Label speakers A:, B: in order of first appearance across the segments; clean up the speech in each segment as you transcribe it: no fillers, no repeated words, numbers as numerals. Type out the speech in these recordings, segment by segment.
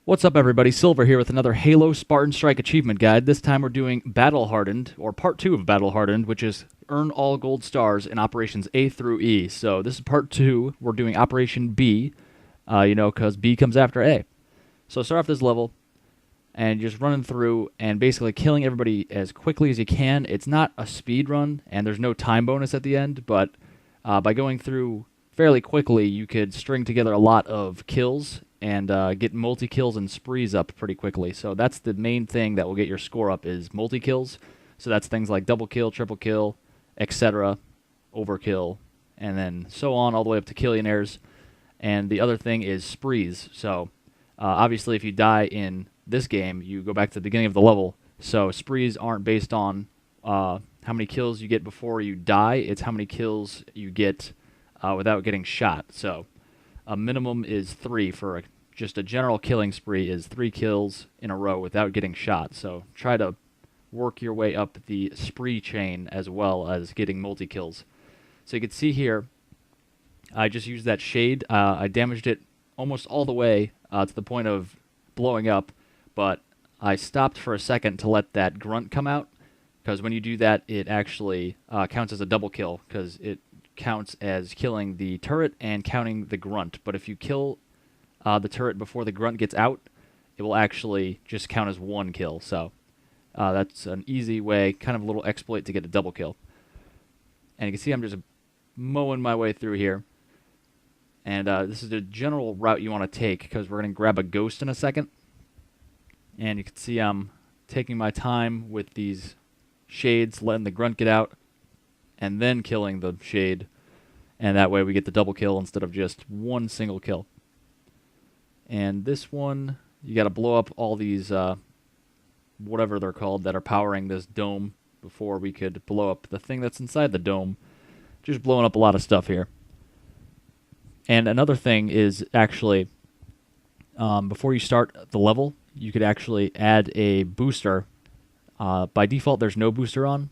A: What's up, everybody? Silver here with another Halo Spartan Strike achievement guide. This time we're doing Battle Hardened, or Part 2 of Battle Hardened, which is earn all gold stars in Operations A through E. So this is Part 2. We're doing Operation B, because B comes after A. So start off this level, and you're just running through and basically killing everybody as quickly as you can. It's not a speed run, and there's no time bonus at the end, but by going through fairly quickly, you could string together a lot of kills and get multi-kills and sprees up pretty quickly. So that's the main thing that will get your score up is multi-kills. So that's things like double kill, triple kill, etc., overkill, and then so on all the way up to killionaires. And the other thing is sprees. So obviously if you die in this game, you go back to the beginning of the level. So sprees aren't based on how many kills you get before you die. It's how many kills you get without getting shot. So a minimum is 3 for just a general killing spree is 3 kills in a row without getting shot. So try to work your way up the spree chain as well as getting multi-kills. So you can see here, I just used that shade. I damaged it almost all the way to the point of blowing up, but I stopped for a second to let that grunt come out, because when you do that, it actually counts as a double kill, because it counts as killing the turret and counting the grunt. But if you kill the turret before the grunt gets out, it will actually just count as 1 kill. So that's an easy way, kind of a little exploit to get a double kill. And you can see I'm just mowing my way through here. And this is the general route you want to take, because we're going to grab a ghost in a second. And you can see I'm taking my time with these shades, letting the grunt get out, and then killing the shade. And that way we get the double kill instead of just 1 single kill. And this one, you got to blow up all these, whatever they're called, that are powering this dome before we could blow up the thing that's inside the dome. Just blowing up a lot of stuff here. And another thing is actually, before you start the level, you could actually add a booster. By default, there's no booster on,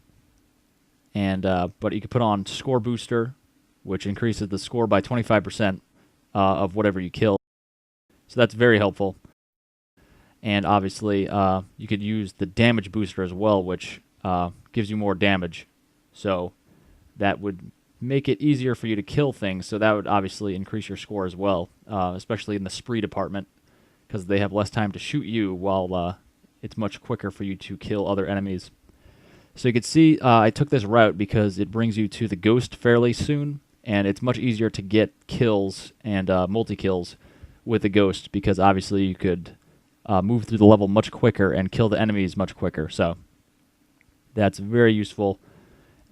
A: and but you could put on score booster, which increases the score by 25% of whatever you kill. So that's very helpful. And obviously, you could use the damage booster as well, which gives you more damage. So that would make it easier for you to kill things. So that would obviously increase your score as well, especially in the spree department, because they have less time to shoot you, while it's much quicker for you to kill other enemies. So you can see I took this route because it brings you to the ghost fairly soon, and it's much easier to get kills and multi-kills with the ghost, because obviously you could move through the level much quicker and kill the enemies much quicker. So that's very useful.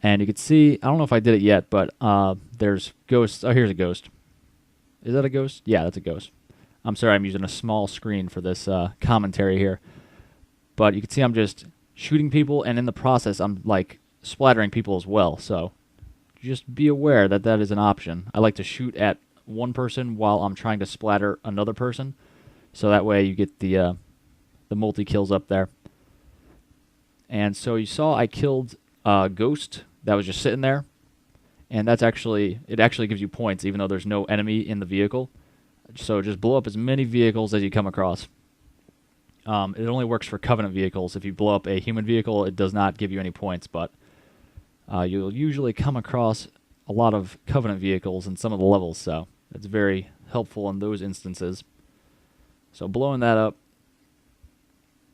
A: And you can see, I don't know if I did it yet, but there's ghosts. Oh, here's a ghost. Is that a ghost? Yeah, that's a ghost. I'm sorry, I'm using a small screen for this commentary here. But you can see I'm just shooting people, and in the process, I'm like splattering people as well. So just be aware that that is an option. I like to shoot at one person while I'm trying to splatter another person, so that way you get the multi-kills up there. And so you saw I killed a ghost that was just sitting there, and it actually gives you points even though there's no enemy in the vehicle. So just blow up as many vehicles as you come across. It only works for Covenant vehicles. If you blow up a human vehicle, it does not give you any points, but you'll usually come across a lot of Covenant vehicles in some of the levels, so it's very helpful in those instances. So blowing that up,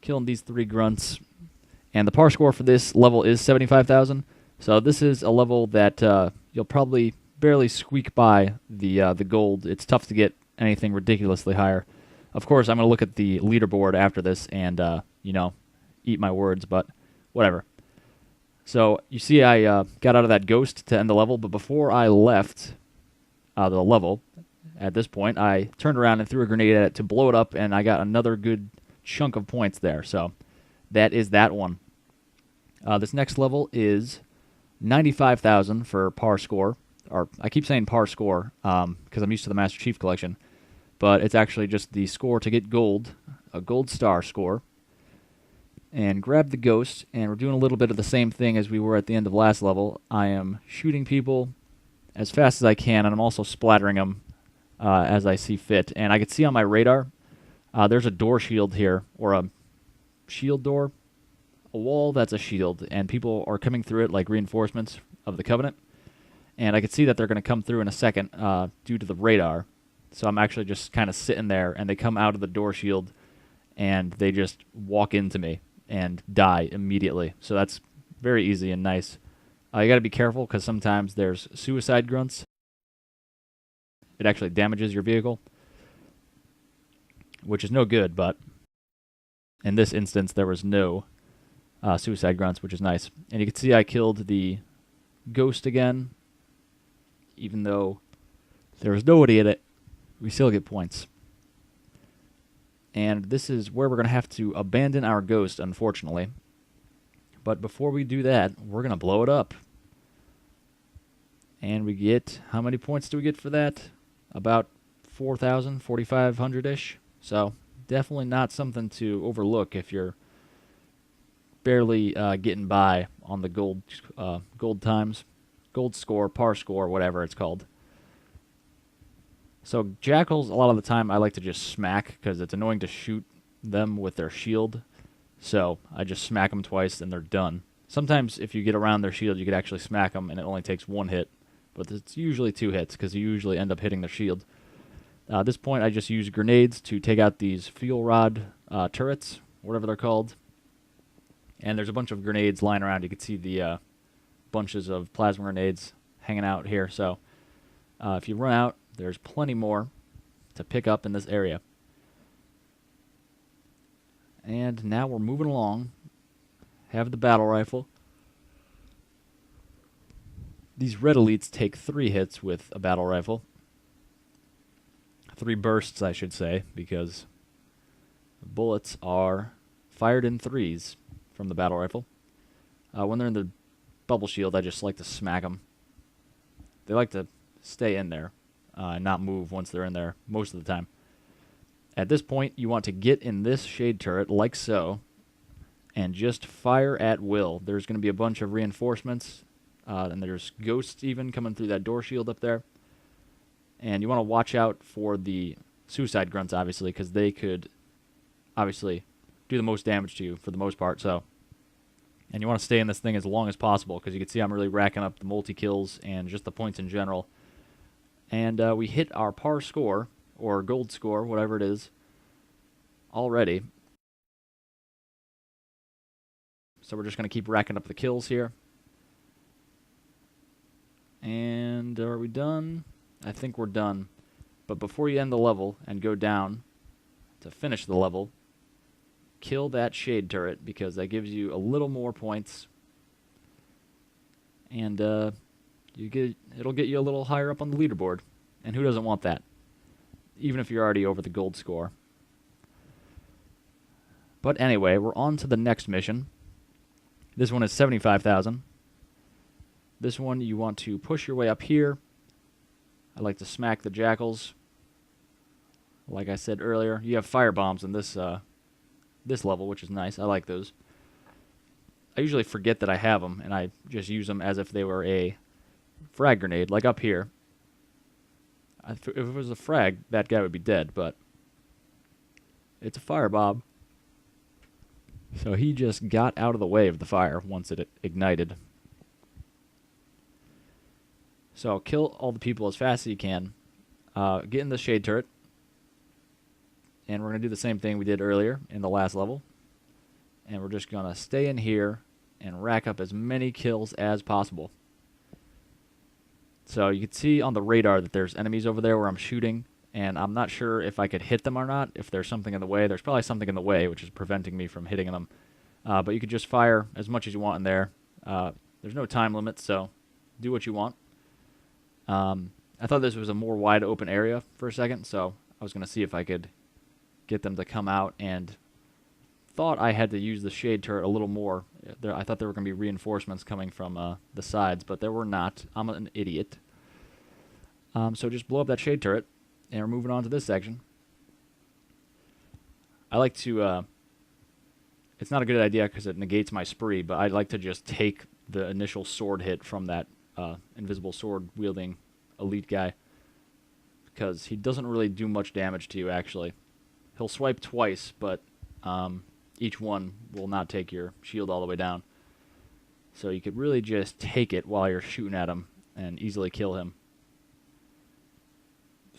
A: killing these 3 grunts, and the par score for this level is 75,000. So this is a level that you'll probably barely squeak by the gold. It's tough to get anything ridiculously higher. Of course, I'm going to look at the leaderboard after this and, eat my words, but whatever. So you see I got out of that ghost to end the level, but before I left the level, at this point, I turned around and threw a grenade at it to blow it up, and I got another good chunk of points there. So that is that one. This next level is 95,000 for par score. Or I keep saying par score because I'm used to the Master Chief Collection. But it's actually just the score to get gold, a gold star score. And grab the ghost, and we're doing a little bit of the same thing as we were at the end of last level. I am shooting people as fast as I can, and I'm also splattering them as I see fit. And I can see on my radar There's a door shield here, or a shield door, a wall that's a shield, and people are coming through it like reinforcements of the Covenant. And I can see that they're going to come through in a second due to the radar. So I'm actually just kind of sitting there, and they come out of the door shield, and they just walk into me and die immediately. So that's very easy and nice. You got to be careful because sometimes there's suicide grunts. It actually damages your vehicle, which is no good, but in this instance there was no suicide grunts, which is nice. And you can see I killed the ghost again. Even though there was nobody in it, we still get points. And this is where we're going to have to abandon our ghost, unfortunately. But before we do that, we're going to blow it up. And we get, how many points do we get for that? About 4,000, 4,500-ish. So definitely not something to overlook if you're barely getting by on the gold times. Gold score, par score, whatever it's called. So jackals, a lot of the time I like to just smack because it's annoying to shoot them with their shield. So I just smack them twice and they're done. Sometimes if you get around their shield you could actually smack them and it only takes one hit. But it's usually 2 hits because you usually end up hitting their shield. At this point I just use grenades to take out these fuel rod turrets, whatever they're called. And there's a bunch of grenades lying around. You can see the bunches of plasma grenades hanging out here. So if you run out, there's plenty more to pick up in this area. And now we're moving along. Have the battle rifle. These red elites take 3 hits with a battle rifle. 3 bursts, I should say, because bullets are fired in 3s from the battle rifle. When they're in the bubble shield, I just like to smack them. They like to stay in there and not move once they're in there most of the time. At this point, you want to get in this shade turret like so and just fire at will. There's going to be a bunch of reinforcements, and there's ghosts even coming through that door shield up there. And you want to watch out for the suicide grunts, obviously, because they could obviously do the most damage to you for the most part. And you want to stay in this thing as long as possible because you can see I'm really racking up the multi-kills and just the points in general. And we hit our par score, or gold score, whatever it is, already. So we're just going to keep racking up the kills here. And are we done? I think we're done. But before you end the level and go down to finish the level, kill that shade turret because that gives you a little more points. And it'll get you a little higher up on the leaderboard. And who doesn't want that? Even if you're already over the gold score. But anyway, we're on to the next mission. This one is 75,000. This one you want to push your way up here. I like to smack the jackals. Like I said earlier, you have fire bombs in this level, which is nice. I like those. I usually forget that I have them, and I just use them as if they were a frag grenade, like up here. If it was a frag, that guy would be dead, but it's a fire bomb. So he just got out of the way of the fire once it ignited. So kill all the people as fast as you can. Get in the shade turret. And we're going to do the same thing we did earlier in the last level. And we're just going to stay in here and rack up as many kills as possible. So you can see on the radar that there's enemies over there where I'm shooting. And I'm not sure if I could hit them or not, if there's something in the way. There's probably something in the way, which is preventing me from hitting them. But you could just fire as much as you want in there. There's no time limit, so do what you want. I thought this was a more wide open area for a second, so I was going to see if I could get them to come out, and thought I had to use the shade turret a little more. I thought there were going to be reinforcements coming from the sides, but there were not. I'm an idiot. So just blow up that shade turret, and we're moving on to this section. I like to... it's not a good idea because it negates my spree, but I like to just take the initial sword hit from that invisible sword-wielding elite guy, because he doesn't really do much damage to you, actually. He'll swipe twice, but each one will not take your shield all the way down. So you could really just take it while you're shooting at him and easily kill him.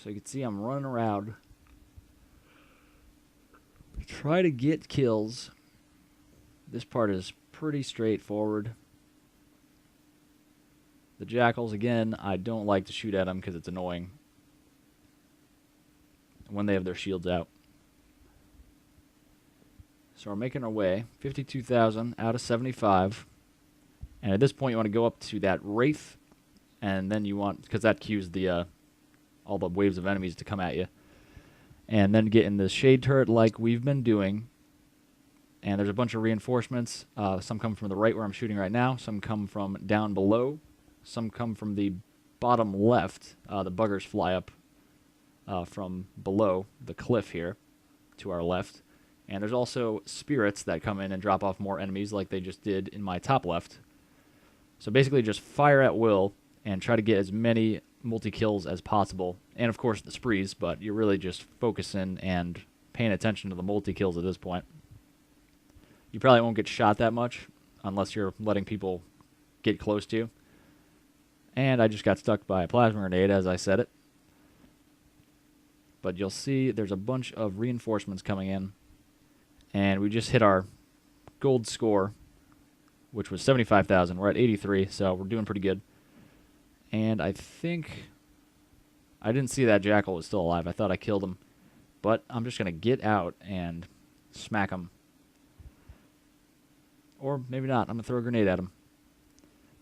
A: So you can see I'm running around. Try to get kills. This part is pretty straightforward. The jackals, again, I don't like to shoot at them because it's annoying when they have their shields out. So we're making our way. 52,000 out of 75. And at this point, you want to go up to that Wraith. And then you want, because that cues the all the waves of enemies to come at you. And then get in the shade turret like we've been doing. And there's a bunch of reinforcements. Some come from the right where I'm shooting right now. Some come from down below. Some come from the bottom left. The buggers fly up from below the cliff here to our left. And there's also spirits that come in and drop off more enemies like they just did in my top left. So basically just fire at will and try to get as many multi-kills as possible. And of course the sprees, but you're really just focusing and paying attention to the multi-kills at this point. You probably won't get shot that much unless you're letting people get close to you. And I just got stuck by a plasma grenade as I said it. But you'll see there's a bunch of reinforcements coming in. And we just hit our gold score, which was 75,000. We're at 83, so we're doing pretty good. And I think I didn't see that jackal was still alive. I thought I killed him. But I'm just going to get out and smack him. Or maybe not. I'm going to throw a grenade at him.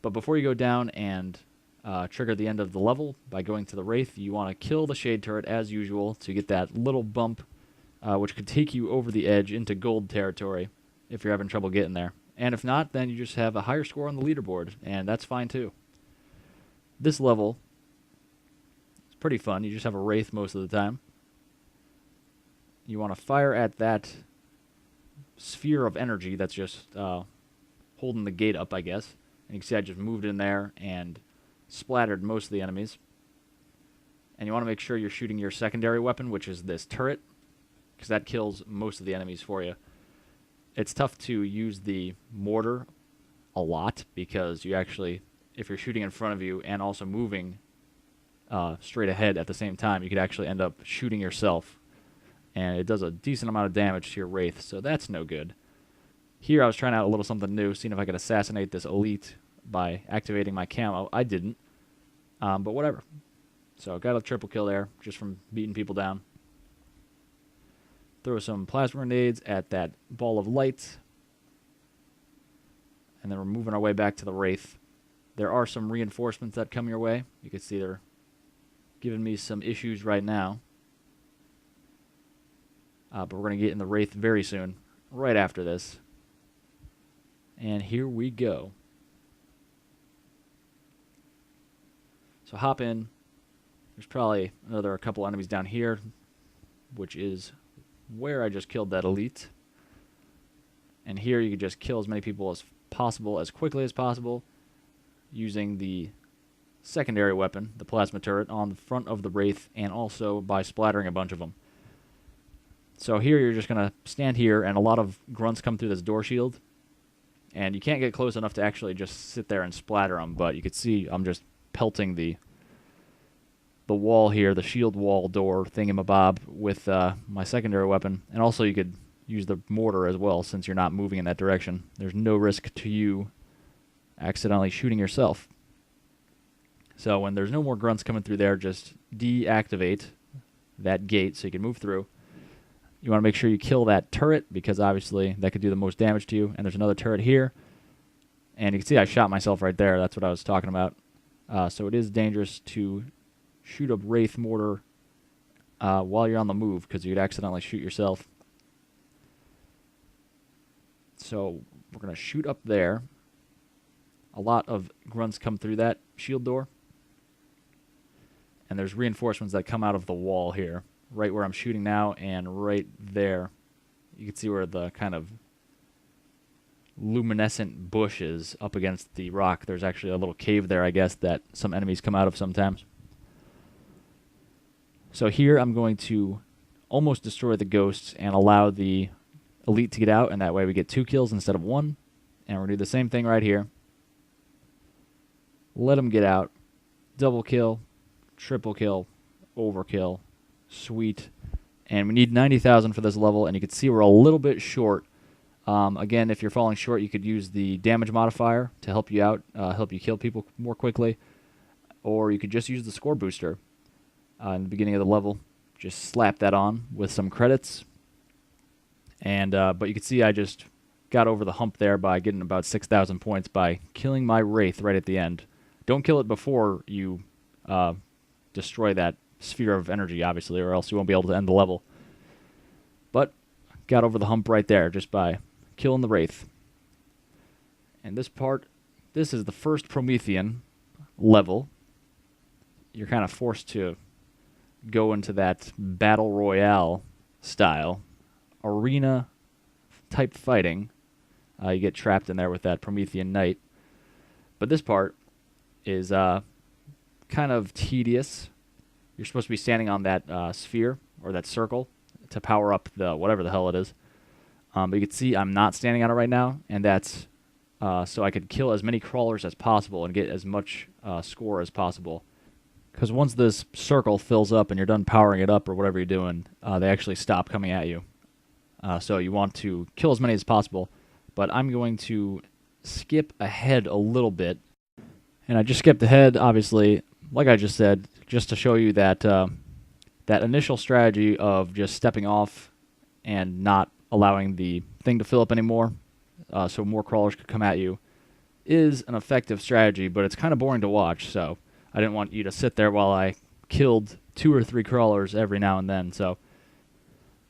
A: But before you go down and trigger the end of the level by going to the Wraith, you want to kill the shade turret as usual to get that little bump, which could take you over the edge into gold territory if you're having trouble getting there. And if not, then you just have a higher score on the leaderboard, and that's fine too. This level is pretty fun. You just have a Wraith most of the time. You want to fire at that sphere of energy that's just holding the gate up, I guess. And you can see I just moved in there and splattered most of the enemies. And you want to make sure you're shooting your secondary weapon, which is this turret, because that kills most of the enemies for you. It's tough to use the mortar a lot because you actually, if you're shooting in front of you and also moving straight ahead at the same time, you could actually end up shooting yourself. And it does a decent amount of damage to your Wraith, so that's no good. Here I was trying out a little something new, seeing if I could assassinate this elite by activating my camo. I didn't, but whatever. So got a triple kill there just from beating people down. Throw some plasma grenades at that ball of light. And then we're moving our way back to the Wraith. There are some reinforcements that come your way. You can see they're giving me some issues right now. But we're going to get in the Wraith very soon, right after this. And here we go. So hop in. There's probably a couple enemies down here, which is where I just killed that elite. And here you can just kill as many people as possible, as quickly as possible, using the secondary weapon, the plasma turret, on the front of the Wraith, and also by splattering a bunch of them. So here you're just going to stand here, and a lot of grunts come through this door shield. And you can't get close enough to actually just sit there and splatter them, but you can see I'm just pelting the wall here, the shield wall door thingamabob with my secondary weapon. And also you could use the mortar as well, since you're not moving in that direction. There's no risk to you accidentally shooting yourself. So when there's no more grunts coming through there, just deactivate that gate so you can move through. You want to make sure you kill that turret, because obviously that could do the most damage to you. And there's another turret here. And you can see I shot myself right there. That's what I was talking about. So it is dangerous to shoot a Wraith mortar while you're on the move, because you could accidentally shoot yourself. So we're going to shoot up there. A lot of grunts come through that shield door. And there's reinforcements that come out of the wall here, right where I'm shooting now, and right there. You can see where the kind of luminescent bush is up against the rock. There's actually a little cave there, I guess, that some enemies come out of sometimes. So here I'm going to almost destroy the ghosts and allow the elite to get out, and that way we get 2 kills instead of 1. And we're going to do the same thing right here. Let them get out. Double kill, triple kill, overkill. Sweet. And we need 90,000 for this level, and you can see we're a little bit short. Again, if you're falling short, you could use the damage modifier to help you out, help you kill people more quickly. Or you could just use the score booster in the beginning of the level. Just slap that on with some credits. And but you can see I just got over the hump there by getting about 6,000 points by killing my Wraith right at the end. Don't kill it before you destroy that sphere of energy, obviously, or else you won't be able to end the level. But got over the hump right there just by killing the Wraith. And this part, this is the first Promethean level. You're kind of forced to go into that battle royale style, arena type fighting. You get trapped in there with that Promethean Knight. But this part is kind of tedious. You're supposed to be standing on that sphere or that circle to power up the whatever the hell it is. But you can see I'm not standing on it right now, and that's so I could kill as many crawlers as possible and get as much score as possible. Because once this circle fills up and you're done powering it up or whatever you're doing, they actually stop coming at you. So you want to kill as many as possible. But I'm going to skip ahead a little bit. And I just skipped ahead, obviously, like I just said, just to show you that that initial strategy of just stepping off and not allowing the thing to fill up anymore, so more crawlers could come at you, is an effective strategy, but it's kind of boring to watch, so I didn't want you to sit there while I killed 2 or 3 crawlers every now and then. So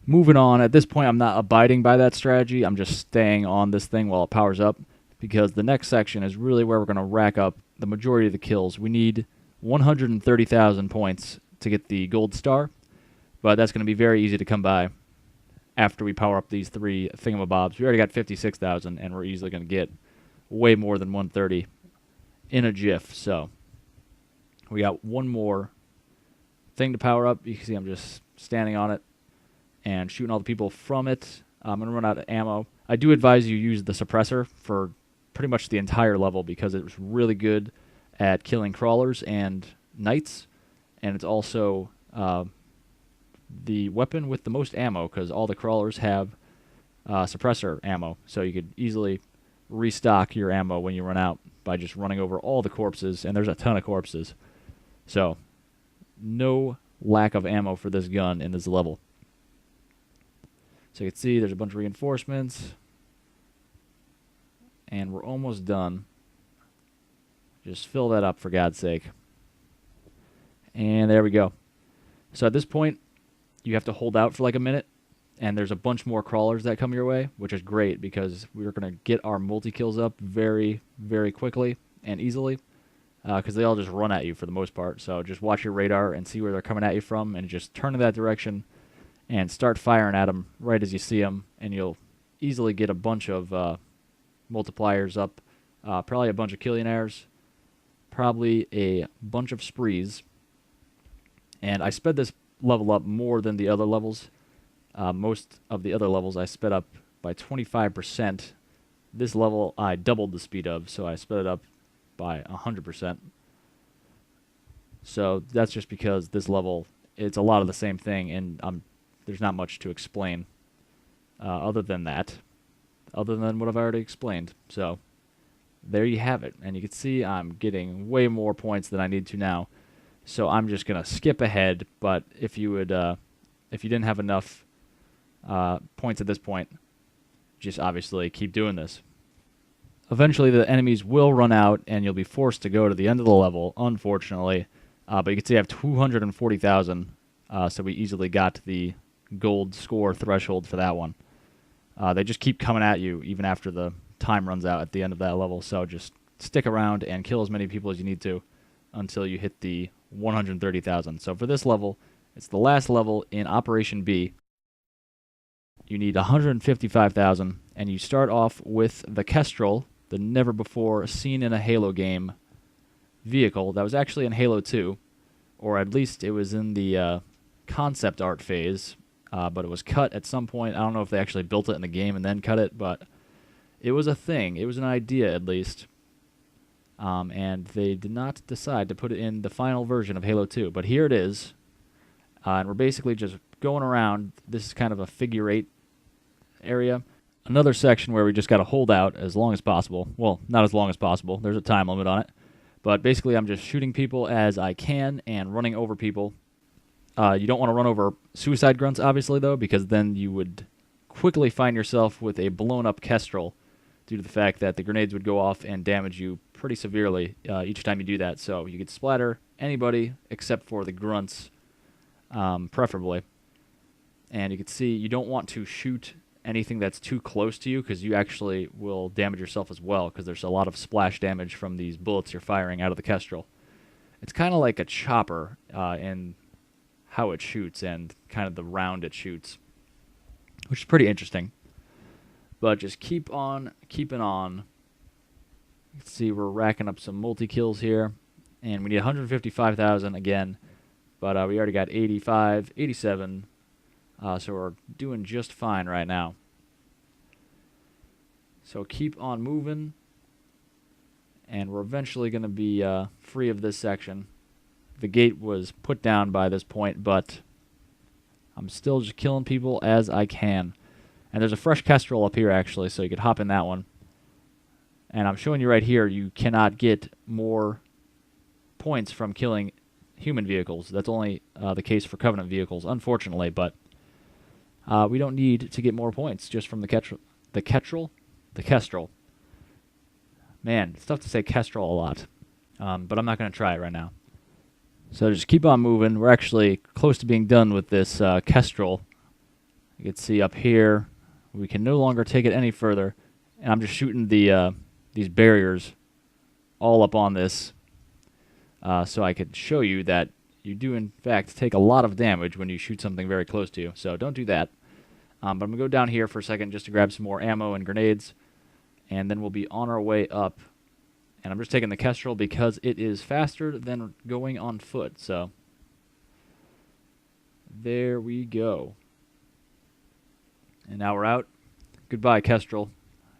A: moving on, at this point I'm not abiding by that strategy, I'm just staying on this thing while it powers up, because the next section is really where we're going to rack up the majority of the kills. We need 130,000 points to get the gold star, but that's going to be very easy to come by after we power up these 3 thingamabobs. We already got 56,000, and we're easily going to get way more than 130 in a jiff. So we got one more thing to power up. You can see I'm just standing on it and shooting all the people from it. I'm going to run out of ammo. I do advise you use the suppressor for pretty much the entire level because it's really good at killing crawlers and knights, and it's also the weapon with the most ammo because all the crawlers have suppressor ammo, so you could easily restock your ammo when you run out by just running over all the corpses, and there's a ton of corpses. So no lack of ammo for this gun in this level. So you can see there's a bunch of reinforcements, and we're almost done. Just fill that up for God's sake. And there we go. So at this point, you have to hold out for like a minute, and there's a bunch more crawlers that come your way, which is great because we're going to get our multi-kills up very, very quickly and easily because they all just run at you for the most part. So just watch your radar and see where they're coming at you from and just turn in that direction and start firing at them right as you see them, and you'll easily get a bunch of multipliers up, probably a bunch of Killionaires, probably a bunch of sprees. And I sped this level up more than the other levels. Most of the other levels I sped up by 25%. This level I doubled the speed of, so I sped it up by 100%. So that's just because this level, it's a lot of the same thing, and there's not much to explain other than that, other than what I've already explained. So there you have it, and you can see I'm getting way more points than I need to now. So I'm just gonna skip ahead. But if you would, if you didn't have enough points at this point, just obviously keep doing this. Eventually, the enemies will run out, and you'll be forced to go to the end of the level, unfortunately. But you can see I have 240,000, so we easily got the gold score threshold for that one. They just keep coming at you even after the time runs out at the end of that level. So just stick around and kill as many people as you need to until you hit the 130,000. So for this level, it's the last level in Operation B. You need 155,000, and you start off with the Kestrel, the never-before-seen in a Halo game vehicle that was actually in Halo 2, or at least it was in the concept art phase but it was cut at some point. I don't know if they actually built it in the game and then cut it, but it was a thing. It was an idea, at least. And they did not decide to put it in the final version of Halo 2. But here it is. And we're basically just going around. This is kind of a figure 8 area. Another section where we just got to hold out as long as possible. Well, not as long as possible. There's a time limit on it. But basically, I'm just shooting people as I can and running over people. You don't want to run over suicide grunts, obviously, though, because then you would quickly find yourself with a blown-up Kestrel due to the fact that the grenades would go off and damage you pretty severely each time you do that. So you could splatter anybody except for the grunts, preferably. And you can see you don't want to shoot anything that's too close to you because you actually will damage yourself as well because there's a lot of splash damage from these bullets you're firing out of the Kestrel. It's kind of like a chopper in how it shoots and kind of the round it shoots, which is pretty interesting. But just keep on keeping on. Let's see, we're racking up some multi-kills here. And we need 155,000 again. But we already got 85, 87. So we're doing just fine right now. So keep on moving. And we're eventually going to be free of this section. The gate was put down by this point, but I'm still just killing people as I can. And there's a fresh Kestrel up here, actually, so you could hop in that one. And I'm showing you right here, you cannot get more points from killing human vehicles. That's only the case for Covenant vehicles, unfortunately, but we don't need to get more points just from the Kestrel. The Kestrel. Man, it's tough to say Kestrel a lot, but I'm not going to try it right now. So just keep on moving. We're actually close to being done with this Kestrel. You can see up here, we can no longer take it any further. And I'm just shooting these barriers all up on this so I could show you that you do, in fact, take a lot of damage when you shoot something very close to you. So don't do that. But I'm going to go down here for a second just to grab some more ammo and grenades. And then we'll be on our way up. And I'm just taking the Kestrel because it is faster than going on foot. So there we go. And now we're out. Goodbye, Kestrel.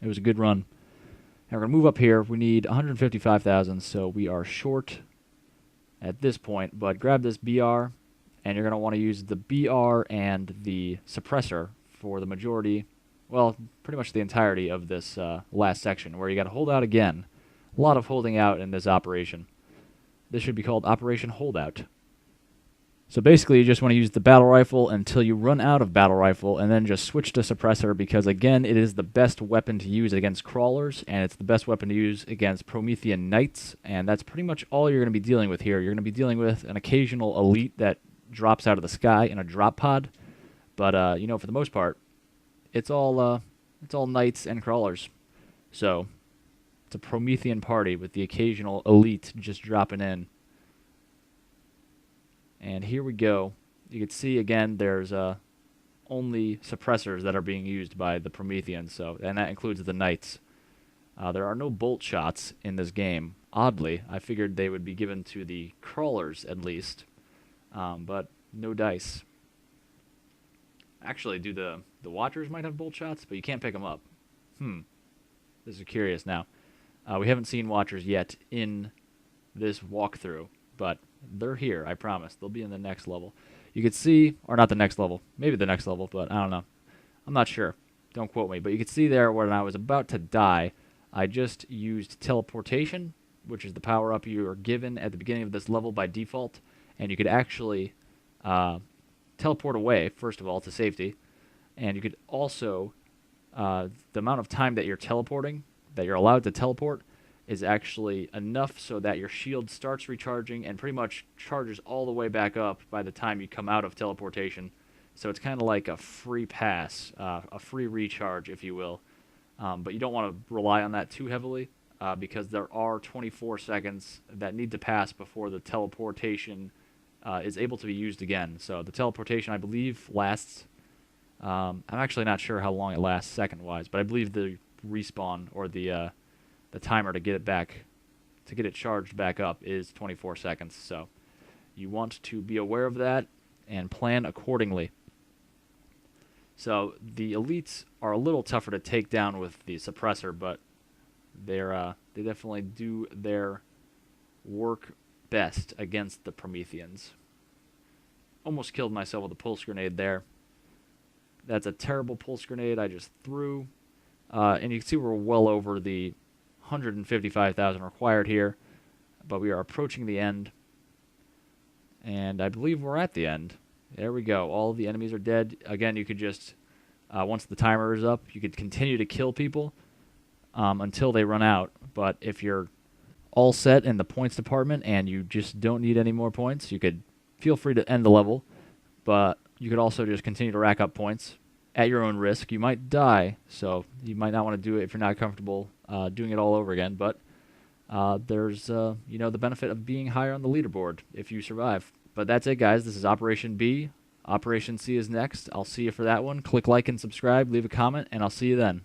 A: It was a good run. Now we're going to move up here. We need 155,000, so we are short at this point. But grab this BR, and you're going to want to use the BR and the suppressor for the majority, well, pretty much the entirety of this last section, where you got to hold out again. A lot of holding out in this operation. This should be called Operation Holdout. So basically, you just want to use the battle rifle until you run out of battle rifle, and then just switch to suppressor because, again, it is the best weapon to use against crawlers, and it's the best weapon to use against Promethean Knights, and that's pretty much all you're going to be dealing with here. You're going to be dealing with an occasional elite that drops out of the sky in a drop pod, but you know, for the most part, it's all Knights and crawlers. So it's a Promethean party with the occasional elite just dropping in. And here we go. You can see, again, there's only suppressors that are being used by the Prometheans, and that includes the Knights. There are no bolt shots in this game. Oddly, I figured they would be given to the crawlers, at least, but no dice. Actually, the Watchers might have bolt shots, but you can't pick them up. This is curious now. We haven't seen Watchers yet in this walkthrough, but they're here, I promise. They'll be in the next level. You could see, or not the next level, maybe the next level, but I don't know. I'm not sure. Don't quote me. But you could see there when I was about to die, I just used teleportation, which is the power-up you are given at the beginning of this level by default, and you could actually teleport away, first of all, to safety, and you could also, the amount of time that you're teleporting, that you're allowed to teleport, is actually enough so that your shield starts recharging and pretty much charges all the way back up by the time you come out of teleportation. So it's kind of like a free pass, a free recharge, if you will. But you don't want to rely on that too heavily because there are 24 seconds that need to pass before the teleportation is able to be used again. So the teleportation, I believe, lasts... I'm actually not sure how long it lasts second-wise, but I believe the respawn or the timer to get it back, to get it charged back up is 24 seconds. So you want to be aware of that and plan accordingly. So the elites are a little tougher to take down with the suppressor, but they definitely do their work best against the Prometheans. Almost killed myself with a pulse grenade there. That's a terrible pulse grenade I just threw. And you can see we're well over the 155,000 required here, but we are approaching the end. And I believe we're at the end. There we go. All of the enemies are dead. Again, you could just, once the timer is up, you could continue to kill people until they run out. But if you're all set in the points department and you just don't need any more points, you could feel free to end the level. But you could also just continue to rack up points at your own risk. You might die, so you might not want to do it if you're not comfortable doing it all over again. But there's the benefit of being higher on the leaderboard if you survive. But that's it, guys. This is Operation B. Operation C is next. I'll see you for that one. Click like and subscribe, leave a comment, and I'll see you then.